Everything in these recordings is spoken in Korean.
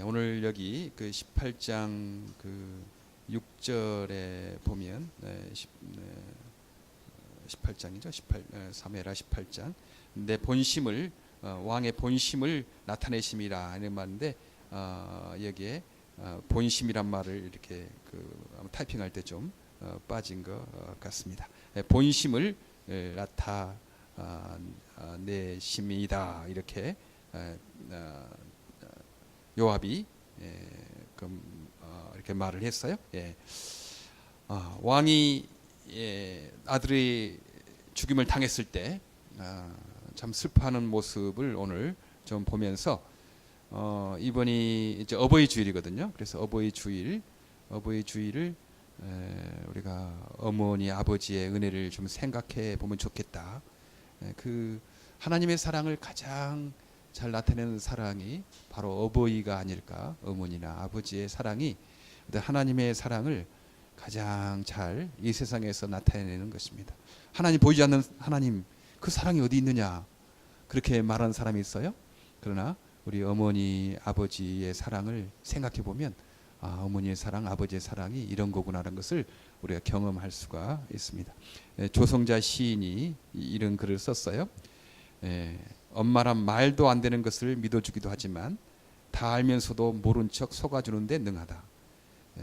오늘 여기 그 18장 그 6절에 보면 18장이죠. 3회라 18장. 내 본심을 왕의 본심을 나타내심이라 이런 말인데 여기에 본심이란 말을 이렇게 타이핑할 때 좀 빠진 것 같습니다. 본심을 나타내심이다 이렇게 요압이 이렇게 말을 했어요. 왕이 아들의 죽임을 당했을 때 참 슬퍼하는 모습을 오늘 좀 보면서 이번이 이제 어버이 주일이거든요. 그래서 어버이 주일을 우리가 어머니 아버지의 은혜를 좀 생각해 보면 좋겠다. 그 하나님의 사랑을 가장 잘 나타내는 사랑이 바로 어버이가 아닐까. 어머니나 아버지의 사랑이 하나님의 사랑을 가장 잘 이 세상에서 나타내는 것입니다. 하나님 보이지 않는 하나님 그 사랑이 어디 있느냐 그렇게 말하는 사람이 있어요. 그러나 우리 어머니 아버지의 사랑을 생각해 보면 어머니의 사랑 아버지의 사랑이 이런 거구나라는 것을 우리가 경험할 수가 있습니다. 조성자 시인이 이런 글을 썼어요. 엄마란 말도 안 되는 것을 믿어주기도 하지만 다 알면서도 모른 척 속아주는 데 능하다.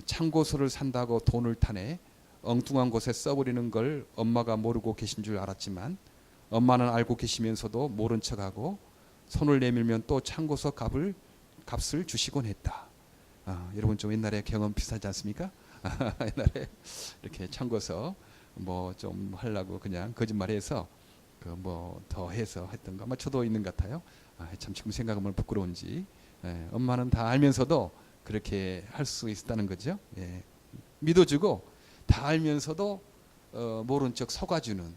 참고서를 산다고 돈을 타내 엉뚱한 곳에 써버리는 걸 엄마가 모르고 계신 줄 알았지만 엄마는 알고 계시면서도 모른 척하고 손을 내밀면 또 참고서 값을 주시곤 했다. 여러분 좀 옛날에 경험 비슷하지 않습니까? 옛날에 이렇게 참고서 뭐 좀 하려고 그냥 거짓말해서 뭐 더 해서 했던가 아마 저도 있는 것 같아요. 참 지금 생각하면 부끄러운지 엄마는 다 알면서도 그렇게 할 수 있었다는 거죠. 믿어주고 다 알면서도 모른 척 속아주는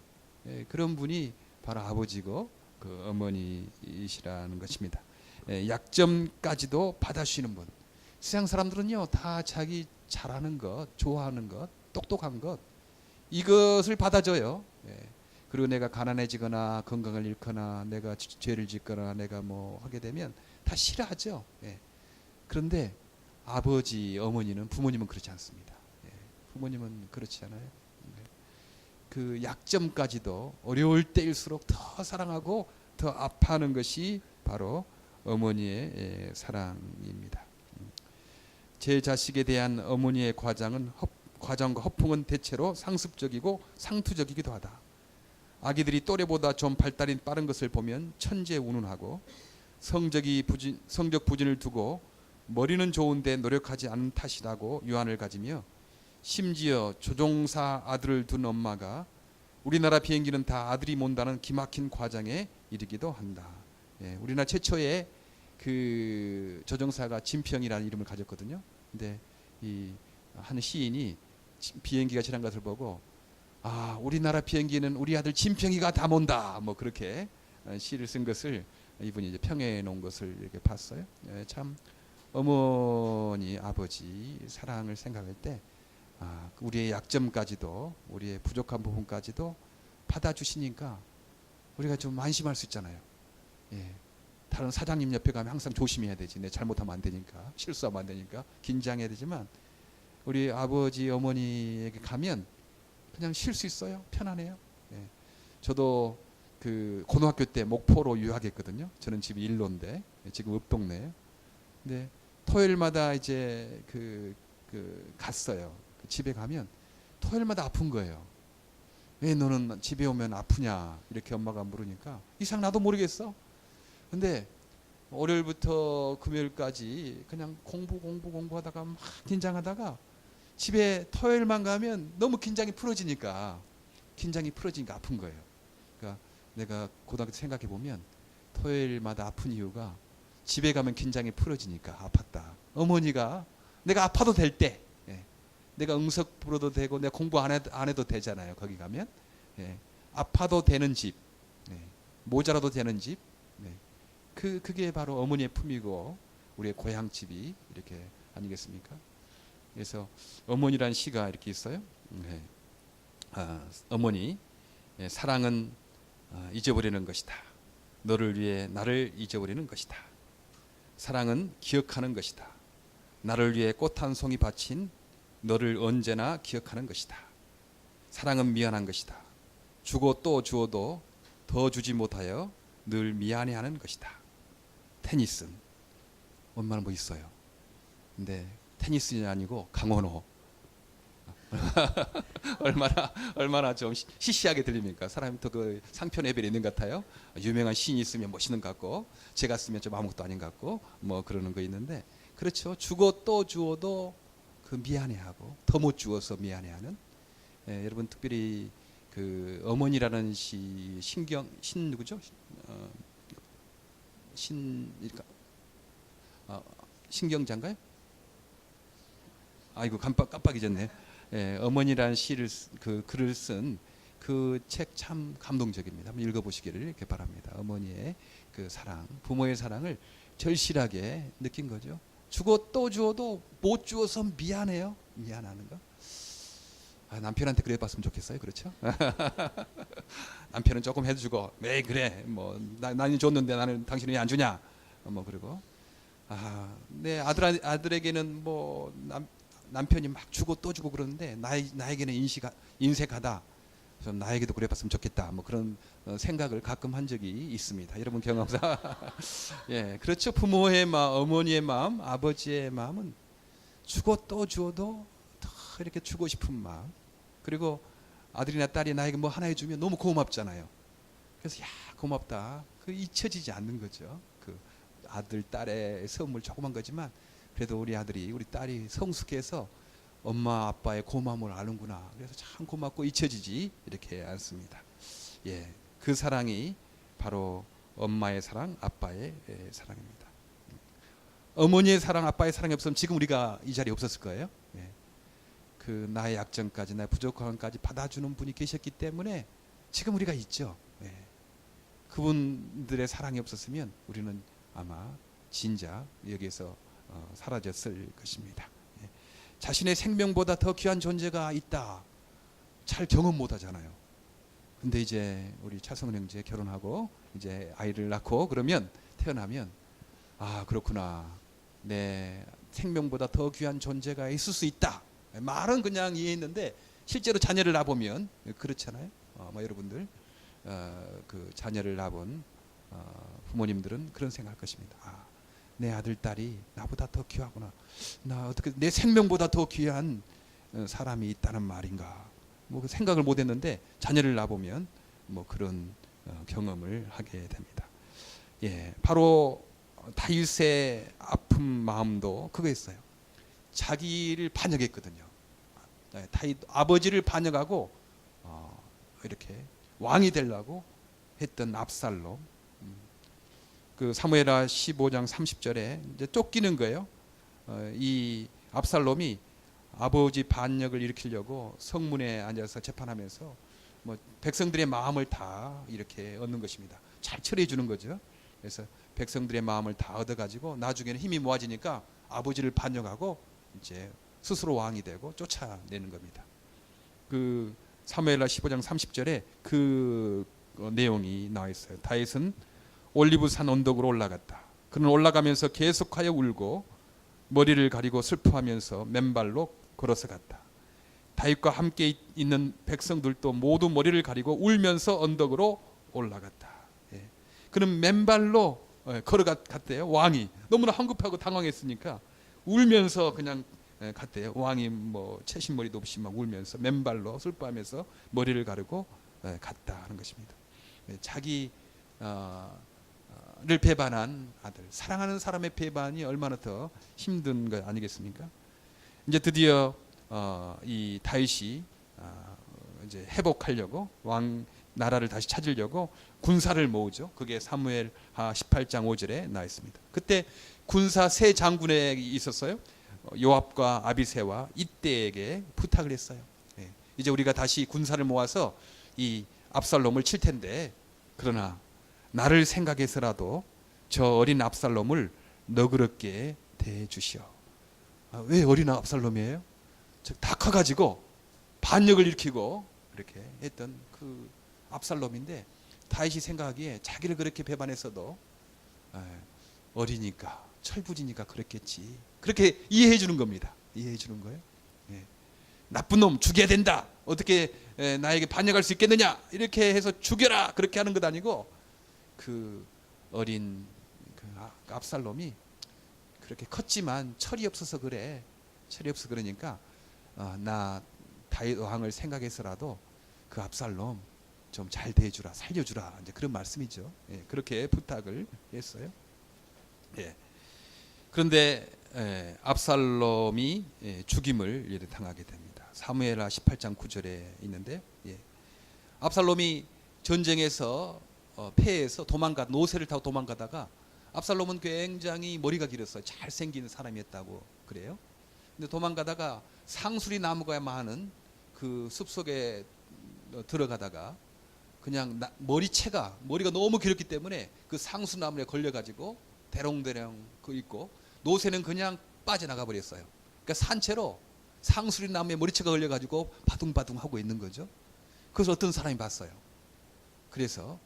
그런 분이 바로 아버지고 그 어머니이시라는 것입니다. 약점까지도 받아주시는 분. 세상 사람들은요 다 자기 잘하는 것, 좋아하는 것, 똑똑한 것 이것을 받아줘요. 그리고 내가 가난해지거나 건강을 잃거나 내가 죄를 짓거나 내가 뭐 하게 되면 다 싫어하죠. 그런데 아버지, 어머니는 부모님은 그렇지 않습니다. 부모님은 그렇지 않아요. 그 약점까지도 어려울 때일수록 더 사랑하고 더 아파하는 것이 바로 어머니의 사랑입니다. 제 자식에 대한 어머니의 과장과 허풍은 대체로 상습적이고 상투적이기도 하다. 아기들이 또래보다 좀 발달이 빠른 것을 보면 천재운운하고 성적 부진을 두고 머리는 좋은데 노력하지 않은 탓이라고 유한을 가지며 심지어 조종사 아들을 둔 엄마가 우리나라 비행기는 다 아들이 몬다는 기막힌 과장에 이르기도 한다. 우리나라 최초의 그 조종사가 진평이라는 이름을 가졌거든요. 근데 이 한 시인이 비행기가 지난 것을 보고 우리나라 비행기는 우리 아들 진평이가 다 몬다. 뭐 그렇게 시를 쓴 것을 이분이 이제 평해 놓은 것을 이렇게 봤어요. 참 어머니 아버지 사랑을 생각할 때 우리의 약점까지도 우리의 부족한 부분까지도 받아주시니까 우리가 좀 안심할 수 있잖아요. 다른 사장님 옆에 가면 항상 조심해야 되지. 내 잘못하면 안 되니까 실수하면 안 되니까 긴장해야 되지만 우리 아버지 어머니에게 가면 그냥 쉴 수 있어요. 편안해요. 저도 그 고등학교 때 목포로 유학했거든요. 저는 집이 일로인데 지금 읍동네예요. 근데 토요일마다 이제 갔어요. 집에 가면 토요일마다 아픈 거예요. 왜 너는 집에 오면 아프냐 이렇게 엄마가 물으니까 이상 나도 모르겠어. 근데 월요일부터 금요일까지 그냥 공부하다가 막 긴장하다가 집에 토요일만 가면 너무 긴장이 풀어지니까 아픈 거예요. 그러니까 내가 고등학교 때 생각해 보면 토요일마다 아픈 이유가 집에 가면 긴장이 풀어지니까 아팠다. 어머니가 내가 아파도 될 때 내가 응석 불어도 되고 내가 공부 안 해도 되잖아요. 거기 가면 아파도 되는 집, 모자라도 되는 집, 그게 바로 어머니의 품이고 우리의 고향집이 이렇게 아니겠습니까? 그래서 어머니란 시가 이렇게 있어요. 어머니 사랑은 잊어버리는 것이다. 너를 위해 나를 잊어버리는 것이다. 사랑은 기억하는 것이다. 나를 위해 꽃 한 송이 바친 너를 언제나 기억하는 것이다. 사랑은 미안한 것이다. 주고 또 주어도 더 주지 못하여 늘 미안해하는 것이다. 테니스는 얼마나 멋있어요. 근데 테니스는 아니고 강원호. 얼마나 좀 시시하게 들립니까? 사람이 또 그 상표 레벨에 있는 것 같아요. 유명한 시인이 있으면 멋있는 것 같고, 제가 쓰면 좀 아무것도 아닌 것 같고, 뭐 그러는 거 있는데, 그렇죠. 주고 또 주어도 그 미안해하고 더 못 주어서 미안해하는. 여러분 특별히 그 어머니라는 시 신 누구죠? 신경자인가요? 아이고 깜빡 잊었네. 어머니라는 그 글을 쓴 그 책 참 감동적입니다. 한번 읽어보시기를 이렇게 바랍니다. 어머니의 그 사랑, 부모의 사랑을 절실하게 느낀 거죠. 주고 또 주어도 못 주어서 미안해요. 미안하는 거. 남편한테 그래 봤으면 좋겠어요. 그렇죠? 남편은 조금 해주고 왜 그래? 뭐 나는 줬는데 나는 당신이 안 주냐? 뭐 그리고 내 아들에게는 뭐 남편이 막 주고 또 주고 그러는데 나에게는 인색하다. 그래서 나에게도 그래 봤으면 좋겠다. 뭐 그런 생각을 가끔 한 적이 있습니다. 여러분 경험상. 예, 그렇죠. 부모의 마음, 어머니의 마음, 아버지의 마음은 주고 또 주어도 더 이렇게 주고 싶은 마음. 그리고 아들이나 딸이 나에게 뭐 하나 해주면 너무 고맙잖아요. 그래서 야 고맙다. 그 잊혀지지 않는 거죠. 그 아들 딸의 선물 조그만 거지만 그래도 우리 아들이 우리 딸이 성숙해서 엄마 아빠의 고마움을 아는구나. 그래서 참 고맙고 잊혀지지 이렇게 않습니다. 예, 그 사랑이 바로 엄마의 사랑, 아빠의 사랑입니다. 어머니의 사랑, 아빠의 사랑이 없으면 지금 우리가 이 자리에 없었을 거예요. 예. 그 나의 약점까지, 나의 부족함까지 받아주는 분이 계셨기 때문에 지금 우리가 있죠. 예. 그분들의 사랑이 없었으면 우리는 아마 진작 여기에서 사라졌을 것입니다. 예. 자신의 생명보다 더 귀한 존재가 있다. 잘 경험 못 하잖아요. 근데 이제 우리 차성은 형제 결혼하고 이제 아이를 낳고 그러면 태어나면 그렇구나. 내 생명보다 더 귀한 존재가 있을 수 있다. 말은 그냥 이해했는데 실제로 자녀를 낳아보면 그렇잖아요. 여러분들 그 자녀를 낳은 부모님들은 그런 생각할 것입니다. 내 아들 딸이 나보다 더 귀하구나. 나 어떻게 내 생명보다 더 귀한 사람이 있다는 말인가. 뭐 그 생각을 못했는데 자녀를 낳아보면 뭐 그런 경험을 하게 됩니다. 예, 바로 다윗의 아픈 마음도 그거였어요. 자기를 반역했거든요. 다윗 아버지를 반역하고 이렇게 왕이 되려고 했던 압살롬. 그 사무엘하 15장 30절에 이제 쫓기는 거예요. 이 압살롬이 아버지 반역을 일으키려고 성문에 앉아서 재판하면서 뭐 백성들의 마음을 다 이렇게 얻는 것입니다. 잘 처리해 주는 거죠. 그래서 백성들의 마음을 다 얻어가지고 나중에는 힘이 모아지니까 아버지를 반역하고 이제 스스로 왕이 되고 쫓아내는 겁니다. 그 사무엘하 15장 30절에 그 내용이 나와 있어요. 다윗은 올리브산 언덕으로 올라갔다. 그는 올라가면서 계속하여 울고 머리를 가리고 슬퍼하면서 맨발로 걸어서 갔다. 다윗과 함께 있는 백성들도 모두 머리를 가리고 울면서 언덕으로 올라갔다. 예. 그는 맨발로 걸어갔대요. 왕이 너무나 황급하고 당황했으니까 울면서 그냥 갔대요. 왕이 뭐 채신머리도 없이 막 울면서 맨발로 슬퍼하면서 머리를 가르고 갔다 하는 것입니다. 자기 를 배반한 아들, 사랑하는 사람의 배반이 얼마나 더 힘든 것 아니겠습니까? 이제 드디어 이 다윗이 이제 회복하려고 왕 나라를 다시 찾으려고 군사를 모으죠. 그게 사무엘하 18장 5절에 나와 있습니다. 그때 군사 세 장군에 있었어요. 요압과 아비새와 이때에게 부탁을 했어요. 이제 우리가 다시 군사를 모아서 이 압살롬을 칠 텐데 그러나 나를 생각해서라도 저 어린 압살롬을 너그럽게 대해주시오. 왜 어린 압살롬이에요? 다 커가지고 반역을 일으키고 이렇게 했던 그 압살롬인데 다윗이 생각하기에 자기를 그렇게 배반했어도 어리니까 철부지니까 그랬겠지. 그렇게 이해해 주는 겁니다. 이해해 주는 거예요. 예. 나쁜 놈 죽여야 된다. 어떻게 나에게 반역할 수 있겠느냐. 이렇게 해서 죽여라. 그렇게 하는 것 아니고 그 어린 그 압살롬이 그렇게 컸지만 철이 없어서 그래. 철이 없어 그러니까 나 다윗 왕을 생각해서라도 그 압살롬 좀 잘 대해주라, 살려주라. 이제 그런 말씀이죠. 예, 그렇게 부탁을 했어요. 예. 그런데 압살롬이 죽임을 당하게 됩니다. 사무엘하 18장 9절에 있는데, 예. 압살롬이 전쟁에서 패해서 노새를 타고 도망가다가, 압살롬은 굉장히 머리가 길었어요. 잘생긴 사람이었다고 그래요. 근데 도망가다가 상수리 나무가 많은 그 숲속에 들어가다가 그냥 머리가 너무 길었기 때문에 그 상수나무에 걸려가지고 대롱대롱 있고, 노새는 그냥 빠져나가 버렸어요. 그러니까 산채로 상수리 나무에 머리채가 걸려가지고 바둥바둥 하고 있는 거죠. 그래서 어떤 사람이 봤어요. 그래서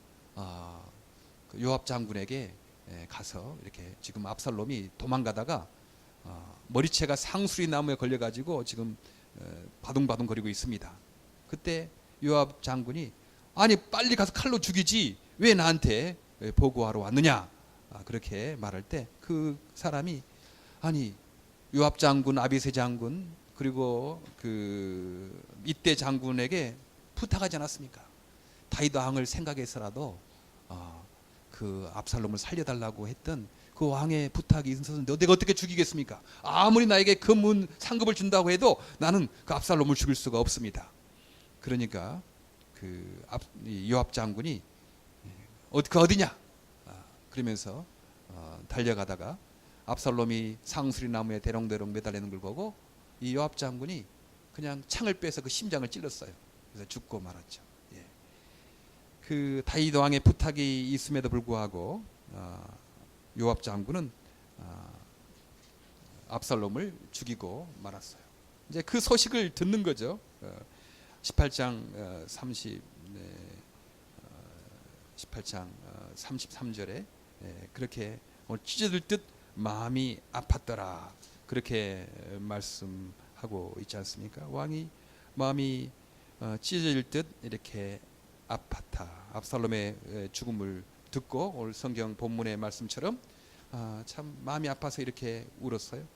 그 요압 장군에게 가서 이렇게 지금 압살롬이 도망가다가 머리채가 상수리 나무에 걸려가지고 지금 바둥바둥 거리고 있습니다. 그때 요압 장군이 아니 빨리 가서 칼로 죽이지 왜 나한테 보고하러 왔느냐, 그렇게 말할 때 그 사람이 아니 요압 장군, 아비새 장군 그리고 그 이때 장군에게 부탁하지 않았습니까? 다윗 왕을 생각해서라도 그 압살롬을 살려달라고 했던 그 왕의 부탁이 있어서 내가 어떻게 죽이겠습니까? 아무리 나에게 금은 상급을 준다고 해도 나는 그 압살롬을 죽일 수가 없습니다. 그러니까 그 요압 장군이 어디냐? 그러면서 달려가다가 압살롬이 상수리 나무에 대롱대롱 매달리는 걸 보고 이 요압 장군이 그냥 창을 빼서 그 심장을 찔렀어요. 그래서 죽고 말았죠. 예. 그 다윗 왕의 부탁이 있음에도 불구하고 요압 장군은 압살롬을 죽이고 말았어요. 이제 그 소식을 듣는 거죠. 18장 33절에 그렇게 찢어질 듯 마음이 아팠더라, 그렇게 말씀하고 있지 않습니까? 왕이 마음이 찢어질 듯 이렇게 아팠다. 압살롬의 죽음을 듣고 오늘 성경 본문의 말씀처럼 참 마음이 아파서 이렇게 울었어요.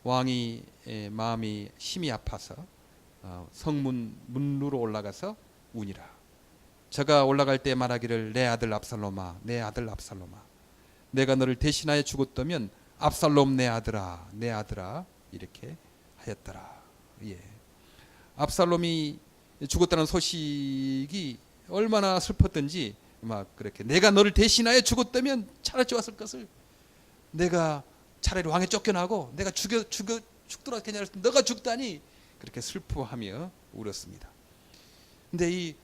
왕이 마음이 심히 아파서 성문 문으로 올라가서 우니라. 저가 올라갈 때 말하기를 내 아들 압살롬아, 내 아들 압살롬아, 내가 너를 대신하여 죽었다면 압살롬 내 아들아, 내 아들아, 이렇게 하였더라. 예. 압살롬이 죽었다는 소식이 얼마나 슬펐던지 막 그렇게 내가 너를 대신하여 죽었다면 차라리 좋았을 것을, 내가 차라리 왕에 쫓겨나고 내가 죽더라도 괜찮을 텐데 너가 죽다니, 그렇게 슬퍼하며 울었습니다. 근데 이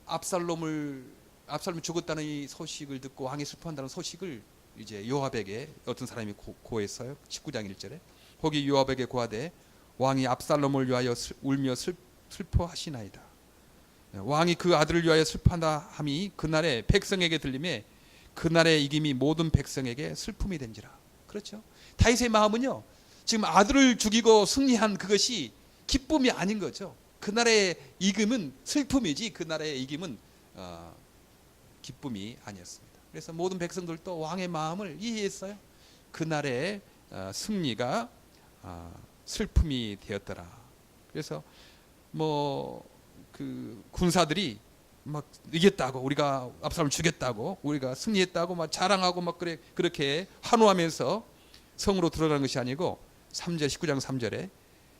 압살롬이 죽었다는 이 소식을 듣고 왕이 슬퍼한다는 소식을 이제 요압에게 어떤 사람이 고했어요. 19장 1절에 거기 요압에게 고하되 왕이 압살롬을 위하여 울며 슬퍼하시나이다. 왕이 그 아들을 위하여 슬퍼한다 함이 그날에 백성에게 들림에 그날의 이김이 모든 백성에게 슬픔이 된지라. 그렇죠. 다윗의 마음은요, 지금 아들을 죽이고 승리한 그것이 기쁨이 아닌 거죠. 그날의 이김은 슬픔이지 그날의 이김은 기쁨이 아니었습니다. 그래서 모든 백성들도 왕의 마음을 이해했어요. 그날의 승리가 슬픔이 되었더라. 그래서 그 군사들이 막 이겼다고, 우리가 압살롬을 죽였다고, 우리가 승리했다고 막 자랑하고 막 그렇게 환호하면서 성으로 들어가는 것이 아니고 3절 19장 3절에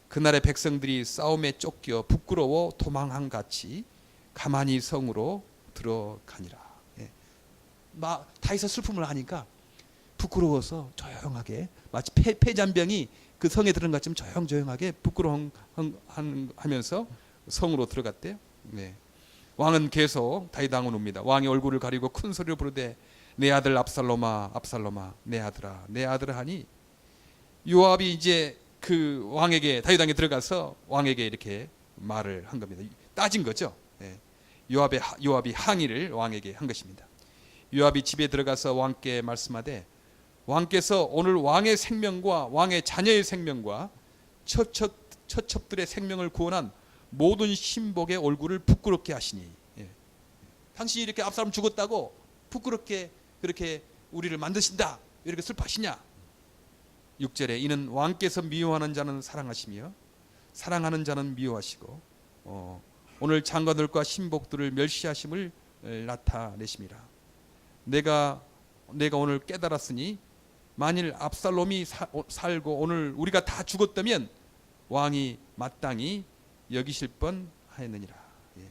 그날의 백성들이 싸움에 쫓겨 부끄러워 도망한 같이 가만히 성으로 들어가니라. 예. 다윗의 슬픔을 하니까 부끄러워서 조용하게, 마치 폐잔병이 그 성에 들어간 것처럼 조용조용하게 부끄러워하면서 성으로 들어갔대요. 네. 왕은 계속 다윗 왕은 옵니다. 왕의 얼굴을 가리고 큰 소리로 부르되 내 아들 압살롬아, 압살롬아, 내 아들아, 내 아들아 하니, 요압이 이제 그 왕에게, 다윗 왕에 들어가서 왕에게 이렇게 말을 한 겁니다. 따진 거죠. 네. 요압이 항의를 왕에게 한 것입니다. 요압이 집에 들어가서 왕께 말씀하되 왕께서 오늘 왕의 생명과 왕의 자녀의 생명과 처첩들의 생명을 구원한 모든 신복의 얼굴을 부끄럽게 하시니. 예. 당신이 이렇게 압살롬 죽었다고 부끄럽게 그렇게 우리를 만드신다, 이렇게 슬퍼하시냐. 6절에 이는 왕께서 미워하는 자는 사랑하시며 사랑하는 자는 미워하시고 오늘 장관들과 신복들을 멸시하심을 나타내심이라. 내가 오늘 깨달았으니 만일 압살롬이 살고 오늘 우리가 다 죽었다면 왕이 마땅히 여기실 뻔하였느니라. 예.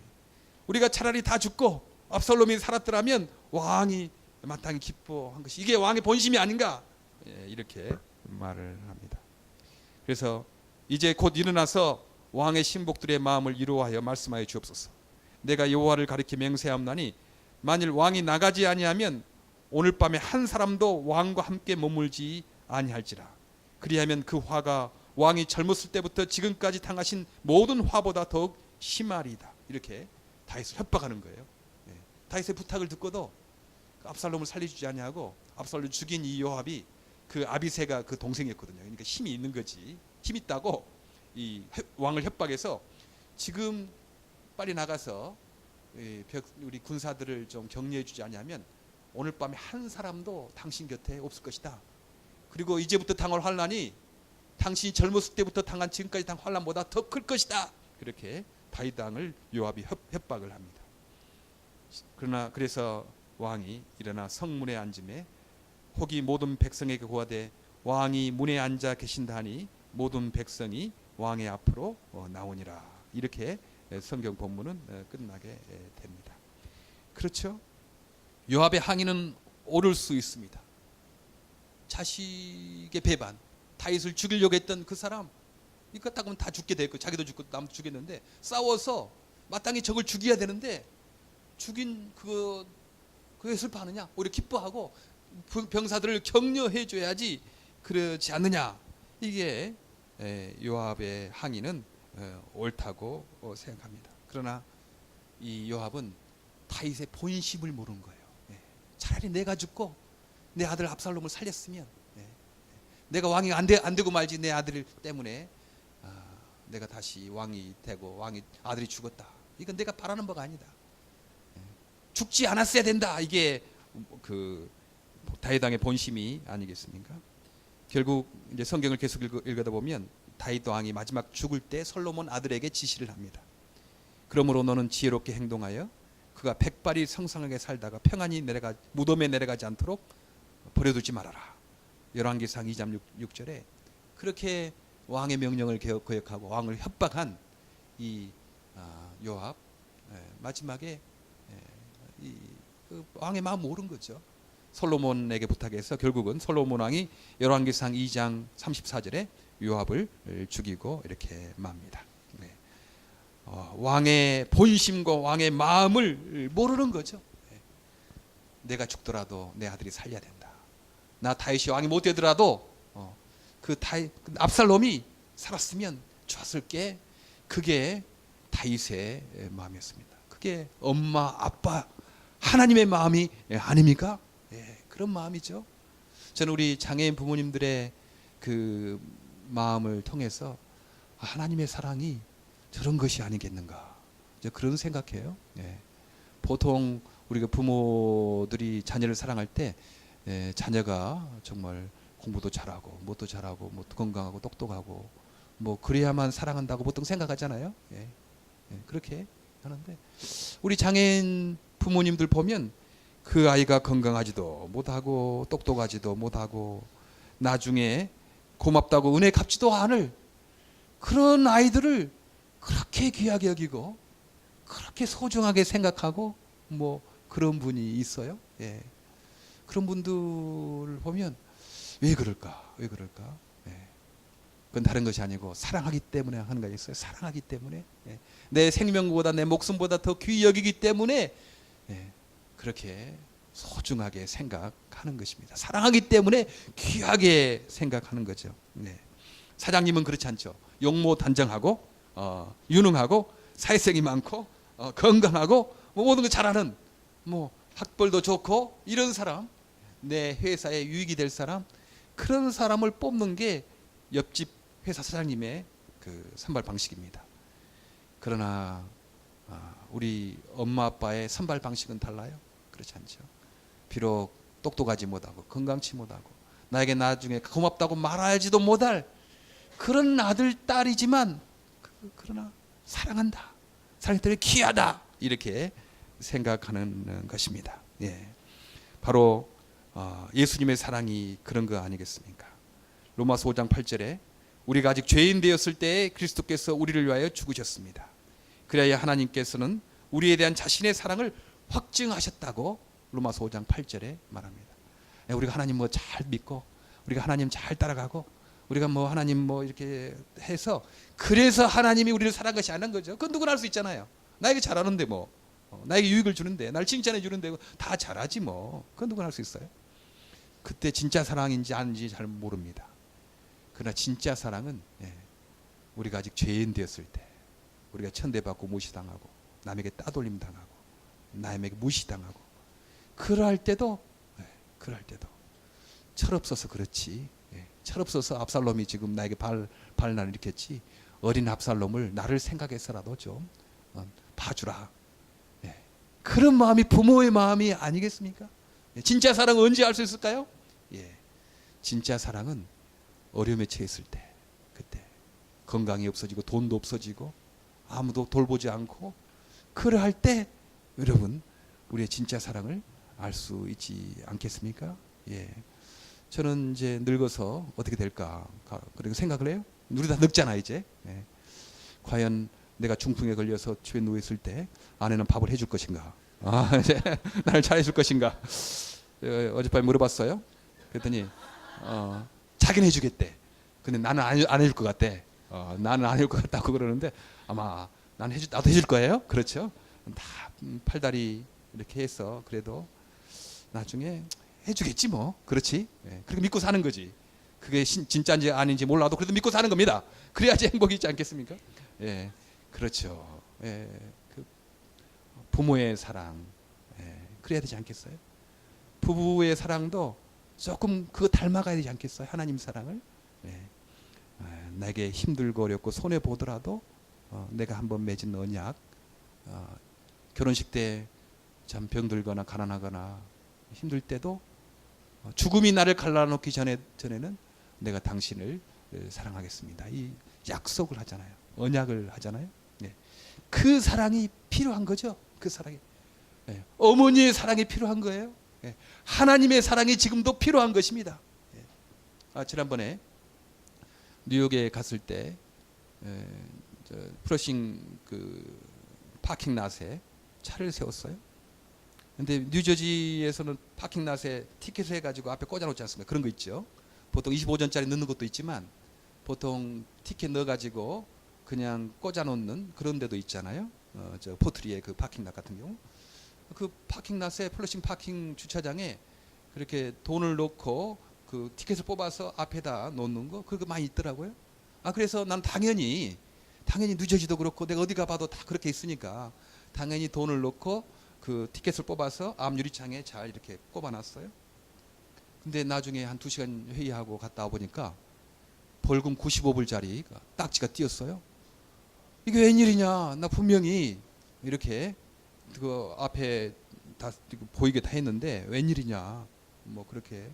우리가 차라리 다 죽고 압살롬이 살았더라면 왕이 마땅히 기뻐한 것이, 이게 왕의 본심이 아닌가. 예, 이렇게 말을 합니다. 그래서 이제 곧 일어나서 왕의 신복들의 마음을 이루하여 말씀하여 주옵소서. 내가 여호와를 가리켜 맹세하옵나니 만일 왕이 나가지 아니하면 오늘 밤에 한 사람도 왕과 함께 머물지 아니할지라. 그리하면 그 화가 왕이 젊었을 때부터 지금까지 당하신 모든 화보다 더욱 심하리이다. 이렇게 다윗을 협박하는 거예요. 예. 다윗의 부탁을 듣고도 압살롬을 살려주지 아니하고 압살롬을 죽인 이 요압이 그 아비새가 그 동생이었거든요. 그러니까 힘이 있는 거지. 힘 있다고 이 왕을 협박해서 지금 빨리 나가서 우리 군사들을 좀 격려해 주지 않냐면 오늘 밤에 한 사람도 당신 곁에 없을 것이다. 그리고 이제부터 당할 환난이 당신이 젊었을 때부터 당한 지금까지 당한 환난보다 더 클 것이다. 그렇게 다윗 왕을 요압이 협박을 합니다. 그래서 왕이 일어나 성문에 앉음에 혹이 모든 백성에게 고하되 왕이 문에 앉아 계신다 하니 모든 백성이 왕의 앞으로 나오니라. 이렇게 성경 본문은 끝나게 됩니다. 그렇죠? 요압의 항의는 옳을 수 있습니다. 자식의 배반, 다윗을 죽이려고 했던 그 사람, 이거 딱 보면 다 죽게 됐고 자기도 죽고 남도 죽였는데 싸워서 마땅히 적을 죽여야 되는데 죽인 그거에 슬퍼하느냐? 오히려 기뻐하고 병사들을 격려해 줘야지 그러지 않느냐. 이게 요압의 항의는 옳다고 생각합니다. 그러나 이 요압은 다윗의 본심을 모르는 거예요. 차라리 내가 죽고 내 아들 압살롬을 살렸으면, 내가 왕이 안 되고 말지 내 아들 때문에 내가 다시 왕이 되고 아들이 죽었다. 이건 내가 바라는 바가 아니다. 죽지 않았어야 된다. 이게 그 다윗 왕의 본심이 아니겠습니까? 결국 이제 성경을 계속 읽어다 보면 다윗 왕이 마지막 죽을 때 솔로몬 아들에게 지시를 합니다. 그러므로 너는 지혜롭게 행동하여 그가 백발이 성성하게 살다가 평안히 무덤에 내려가지 않도록 버려두지 말아라. 열왕기상 2장 6절에 그렇게 왕의 명령을 거역하고 왕을 협박한 이 요압, 마지막에 그 왕의 마음 모른 거죠. 솔로몬에게 부탁해서 결국은 솔로몬 왕이 열왕기상 2장 34절에 요압을 죽이고 이렇게 맙니다. 왕의 본심과 왕의 마음을 모르는 거죠. 내가 죽더라도 내 아들이 살려야 된다. 나 다윗이 왕이 못 되더라도 그 압살롬이 살았으면 좋았을 게, 그게 다윗의 마음이었습니다. 그게 엄마 아빠 하나님의 마음이 아닙니까? 그런 마음이죠. 저는 우리 장애인 부모님들의 그 마음을 통해서 하나님의 사랑이 저런 것이 아니겠는가, 그런 생각해요. 보통 우리가 부모들이 자녀를 사랑할 때 자녀가 정말 공부도 잘하고 뭣도 잘하고 뭐 건강하고 똑똑하고 뭐 그래야만 사랑한다고 보통 생각하잖아요. 그렇게 하는데 우리 장애인 부모님들 보면 그 아이가 건강하지도 못하고 똑똑하지도 못하고 나중에 고맙다고 은혜 갚지도 않을 그런 아이들을 그렇게 귀하게 여기고 그렇게 소중하게 생각하고 뭐 그런 분이 있어요. 그런 분들을 보면 왜 그럴까? 그건 다른 것이 아니고 사랑하기 때문에 하는 거 있어요. 사랑하기 때문에 내 생명보다 내 목숨보다 더 귀히 여기기 때문에 그렇게 소중하게 생각하는 것입니다. 사랑하기 때문에 귀하게 생각하는 거죠. 사장님은 그렇지 않죠. 용모 단정하고 유능하고 사회성이 많고 건강하고 뭐 모든 거 잘하는, 뭐 학벌도 좋고 이런 사람, 내 회사에 유익이 될 사람, 그런 사람을 뽑는 게 옆집 회사 사장님의 그 선발 방식입니다. 그러나 우리 엄마 아빠의 선발 방식은 달라요. 그렇지 않죠. 비록 똑똑하지 못하고 건강치 못하고 나에게 나중에 고맙다고 말하지도 못할 그런 아들 딸이지만 그러나 사랑한다, 사랑이 되게 귀하다, 이렇게 생각하는 것입니다. 예. 바로 예수님의 사랑이 그런 거 아니겠습니까? 로마서 5장 8절에 우리가 아직 죄인 되었을 때에 그리스도께서 우리를 위하여 죽으셨습니다. 그래야 하나님께서는 우리에 대한 자신의 사랑을 확증하셨다고 로마서 5장 8절에 말합니다. 우리가 하나님 뭐 잘 믿고 우리가 하나님 잘 따라가고 우리가 뭐 하나님 뭐 이렇게 해서 그래서 하나님이 우리를 사랑한 것이 아닌 거죠. 그건 누구나 할 수 있잖아요. 나에게 잘하는데 뭐 나에게 유익을 주는데 날 칭찬해 주는데 다 잘하지 뭐. 그건 누구나 할 수 있어요. 그때 진짜 사랑인지 아닌지 잘 모릅니다. 그러나 진짜 사랑은 우리가 아직 죄인 되었을 때 우리가 천대받고 무시당하고 남에게 따돌림 당하고 남에게 무시당하고 그럴 때도 철없어서 그렇지. 철없어서 압살롬이 지금 나에게 반란을 일으켰지. 어린 압살롬을 나를 생각해서라도 좀 봐주라. 그런 마음이 부모의 마음이 아니겠습니까? 진짜 사랑은 언제 알 수 있을까요? 진짜 사랑은 어려움에 처했을 때, 그때 건강이 없어지고 돈도 없어지고 아무도 돌보지 않고 그럴 때 여러분 우리의 진짜 사랑을 알 수 있지 않겠습니까? 저는 이제 늙어서 어떻게 될까 그렇게 생각을 해요. 우리 다 늙잖아 이제. 과연 내가 중풍에 걸려서 집에 누워 있을 때 아내는 밥을 해줄 것인가? 나를 잘해줄 것인가? 어젯밤에 물어봤어요. 그랬더니 자기는 해주겠대. 근데 나는 안 해줄 것 같대. 나는 안 해줄 것 같다고 그러는데 아마 나도 해줄 거예요. 그렇죠? 다 팔다리 이렇게 해서 그래도 나중에 해주겠지 뭐. 그렇지? 그렇게 믿고 사는 거지. 그게 진짜인지 아닌지 몰라도 그래도 믿고 사는 겁니다. 그래야지 행복이 있지 않겠습니까? 그렇죠. 그 부모의 사랑, 그래야 되지 않겠어요? 부부의 사랑도 조금 그거 닮아가야 되지 않겠어요? 하나님 사랑을. 나에게 힘들고 어렵고 손해 보더라도 내가 한번 맺은 언약, 결혼식 때 참 병들거나 가난하거나 힘들 때도 죽음이 나를 갈라놓기 전에는 내가 당신을 사랑하겠습니다. 이 약속을 하잖아요. 언약을 하잖아요. 그 사랑이 필요한 거죠. 그 사랑이. 어머니의 사랑이 필요한 거예요. 하나님의 사랑이 지금도 필요한 것입니다. 지난번에 뉴욕에 갔을 때 프러싱 그 파킹랏에 차를 세웠어요. 근데 뉴저지에서는 파킹랏에 티켓을 해가지고 앞에 꽂아놓지 않습니까? 그런 거 있죠. 보통 25전짜리 넣는 것도 있지만 보통 티켓 넣어가지고 그냥 꽂아놓는 그런 데도 있잖아요. 저 포트리의 그 파킹랏 같은 경우. 그 파킹랏에 플러싱 파킹 주차장에 그렇게 돈을 넣고 그 티켓을 뽑아서 앞에다 놓는 거 그거 많이 있더라고요. 그래서 난 당연히 뉴저지도 그렇고 내가 어디 가봐도 다 그렇게 있으니까 당연히 돈을 넣고 그 티켓을 뽑아서 앞 유리창에 잘 이렇게 꼽아놨어요. 근데 나중에 한 2시간 회의하고 갔다 와보니까 벌금 95불짜리 딱지가 띄었어요. 이게 웬일이냐? 나 분명히 이렇게 그 앞에 다 보이게 다 했는데 웬일이냐? 뭐 그렇게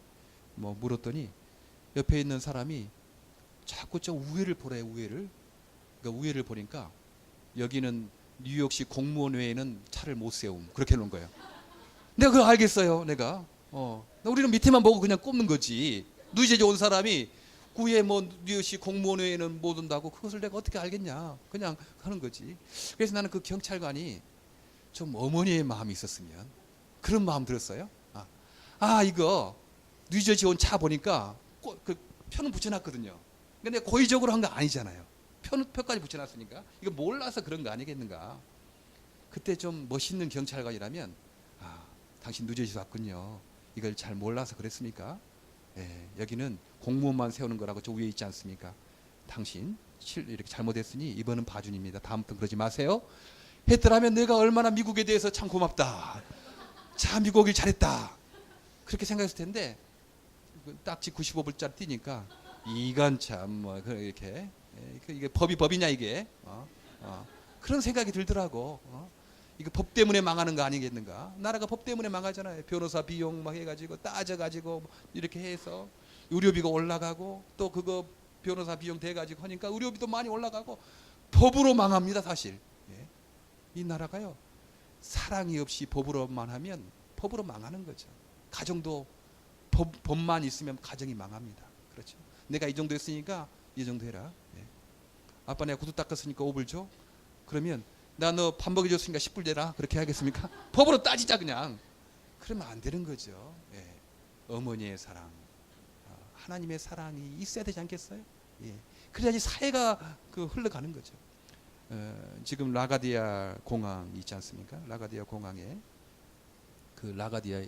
뭐 물었더니 옆에 있는 사람이 자꾸 저 우회를 보래. 우회를. 그러니까 우회를 보니까 여기는 뉴욕시 공무원 외에는 차를 못 세움. 그렇게 해놓은 거예요. 내가 그걸 알겠어요. 내가. 우리는 밑에만 보고 그냥 꼽는 거지. 뉴저지 온 사람이 구에 뭐 뉴욕시 공무원 외에는 못 온다고 그것을 내가 어떻게 알겠냐. 그냥 하는 거지. 그래서 나는 그 경찰관이 좀 어머니의 마음이 있었으면 그런 마음 들었어요. 이거 뉴저지 온 차 보니까 그 표는 붙여놨거든요. 근데 내가 고의적으로 한 거 아니잖아요. 표까지 붙여놨으니까 이거 몰라서 그런 거 아니겠는가. 그때 좀 멋있는 경찰관이라면 당신 뉴저지에서 왔군요. 이걸 잘 몰라서 그랬습니까? 여기는 공무원만 세우는 거라고 저 위에 있지 않습니까? 당신 이렇게 잘못했으니 이번은 봐준입니다. 다음부터 그러지 마세요. 했더라면 내가 얼마나 미국에 대해서 참 고맙다. 참 미국 오길 잘했다. 그렇게 생각했을 텐데 딱지 95불짜리 띄니까 이건 참뭐 이렇게 이게 법이냐 이게 그런 생각이 들더라고. 이거 법 때문에 망하는 거 아니겠는가? 나라가 법 때문에 망하잖아요. 변호사 비용 막 해가지고 따져가지고 이렇게 해서 의료비가 올라가고 또 그거 변호사 비용 대가지고 하니까 의료비도 많이 올라가고 법으로 망합니다 사실. 이 나라가요 사랑이 없이 법으로만 하면 법으로 망하는 거죠. 가정도 법만 있으면 가정이 망합니다. 그렇죠. 내가 이 정도 했으니까 이 정도 해라. 아빠 내가 구두 닦았으니까 5불 줘. 그러면 나 너 밥 먹여줬으니까 10불 내라. 그렇게 하겠습니까? 법으로 따지자 그냥. 그러면 안 되는 거죠. 어머니의 사랑, 하나님의 사랑이 있어야 되지 않겠어요? 그래야지 사회가 흘러가는 거죠. 지금 라가디아 공항 있지 않습니까? 라가디아 공항에 그 라가디아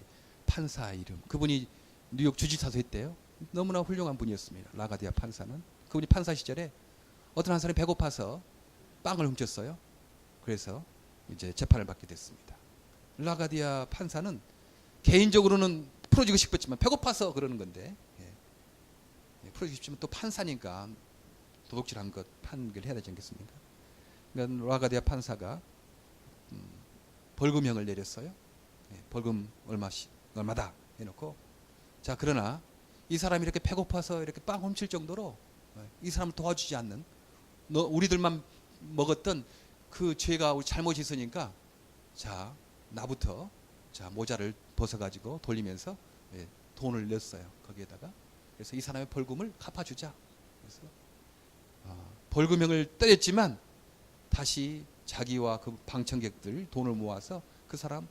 판사 이름, 그분이 뉴욕 주지사도 했대요. 너무나 훌륭한 분이었습니다. 라가디아 판사는. 그분이 판사 시절에 어떤 한 사람이 배고파서 빵을 훔쳤어요. 그래서 이제 재판을 받게 됐습니다. 라가디아 판사는 개인적으로는 풀어주고 싶었지만 배고파서 그러는 건데 풀어주고 싶지만 또 판사니까 도둑질한 것 판결해야 되지 않겠습니까? 그러니까 라가디아 판사가 벌금형을 내렸어요. 벌금 얼마다 해놓고 자 그러나 이 사람이 이렇게 배고파서 이렇게 빵 훔칠 정도로 이 사람을 도와주지 않는 우리들만 먹었던 그 죄가 잘못이 있으니까 자 나부터 자 모자를 벗어가지고 돌리면서 돈을 냈어요 거기에다가. 그래서 이 사람의 벌금을 갚아주자. 그래서 벌금형을 때렸지만 다시 자기와 그 방청객들 돈을 모아서 그 사람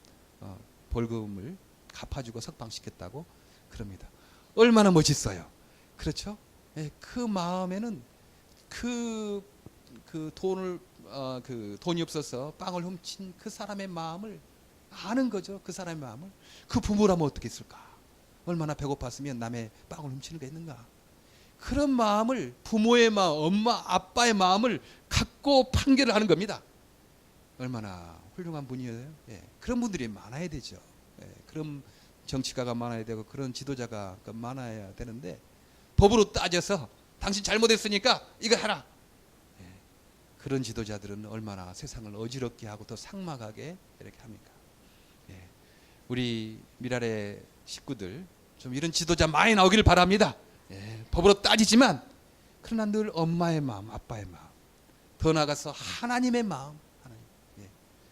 벌금을 갚아주고 석방시켰다고 그럽니다. 얼마나 멋있어요. 그렇죠? 그 마음에는 그 돈이 없어서 빵을 훔친 그 사람의 마음을 아는 거죠. 그 사람의 마음을. 그 부모라면 어떻게 했을까? 얼마나 배고팠으면 남의 빵을 훔치는 게 있는가? 그런 마음을 부모의 마음, 엄마, 아빠의 마음을 갖고 판결을 하는 겁니다. 얼마나 훌륭한 분이에요. 그런 분들이 많아야 되죠. 그런 정치가가 많아야 되고 그런 지도자가 많아야 되는데 법으로 따져서 당신 잘못했으니까 이거 해라. 그런 지도자들은 얼마나 세상을 어지럽게 하고 더 삭막하게 이렇게 합니까? 우리 미랄의 식구들 좀 이런 지도자 많이 나오기를 바랍니다. 법으로 따지지만 그러나 늘 엄마의 마음, 아빠의 마음, 더 나아가서 하나님의 마음,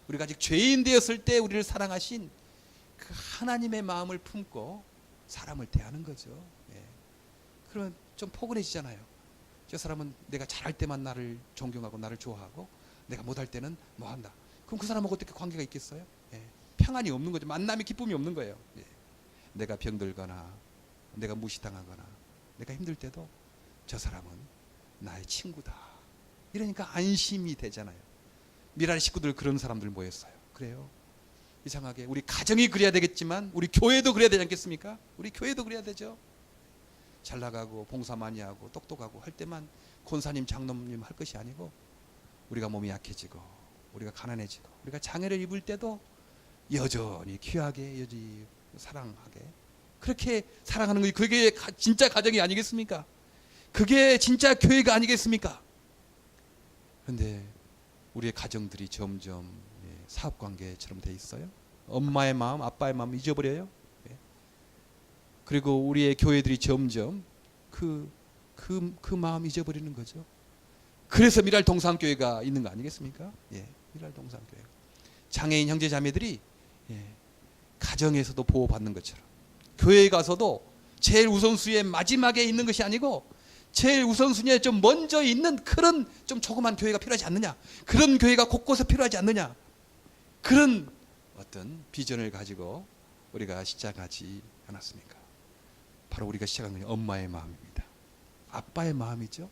우리가 아직 죄인 되었을 때 우리를 사랑하신 그 하나님의 마음을 품고 사람을 대하는 거죠. 그러면 좀 포근해지잖아요. 저 사람은 내가 잘할 때만 나를 존경하고 나를 좋아하고 내가 못할 때는 뭐 한다. 그럼 그 사람하고 어떻게 관계가 있겠어요? 평안이 없는 거죠. 만남의 기쁨이 없는 거예요. 내가 병들거나 내가 무시당하거나 내가 힘들 때도 저 사람은 나의 친구다. 이러니까 안심이 되잖아요. 미라의 식구들 그런 사람들 모였어요. 그래요. 이상하게 우리 가정이 그래야 되겠지만 우리 교회도 그래야 되지 않겠습니까? 우리 교회도 그래야 되죠. 잘 나가고 봉사 많이 하고 똑똑하고 할 때만 권사님 장로님 할 것이 아니고 우리가 몸이 약해지고 우리가 가난해지고 우리가 장애를 입을 때도 여전히 귀하게 여전히 사랑하게 그렇게 사랑하는 것이 그게 진짜 가정이 아니겠습니까? 그게 진짜 교회가 아니겠습니까? 그런데 우리의 가정들이 점점 사업관계처럼 돼 있어요. 엄마의 마음, 아빠의 마음 잊어버려요. 그리고 우리의 교회들이 점점 그 마음 잊어버리는 거죠. 그래서 미랄 동산교회가 있는 거 아니겠습니까? 미랄 동산교회. 장애인 형제 자매들이 가정에서도 보호받는 것처럼 교회에 가서도 제일 우선순위에 마지막에 있는 것이 아니고 제일 우선순위에 좀 먼저 있는 그런 좀 조그만 교회가 필요하지 않느냐? 그런 교회가 곳곳에 필요하지 않느냐? 그런 어떤 비전을 가지고 우리가 시작하지 않았습니까? 바로 우리가 시작한 건 엄마의 마음입니다. 아빠의 마음이죠.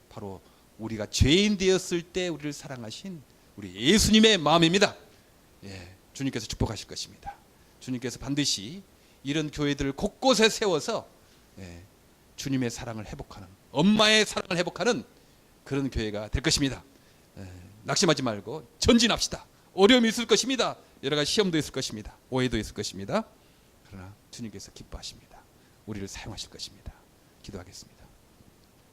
바로 우리가 죄인 되었을 때 우리를 사랑하신 우리 예수님의 마음입니다. 주님께서 축복하실 것입니다. 주님께서 반드시 이런 교회들을 곳곳에 세워서 주님의 사랑을 회복하는 엄마의 사랑을 회복하는 그런 교회가 될 것입니다. 낙심하지 말고 전진합시다. 어려움이 있을 것입니다. 여러 가지 시험도 있을 것입니다. 오해도 있을 것입니다. 그러나 주님께서 기뻐하십니다. 우리를 사용하실 것입니다. 기도하겠습니다.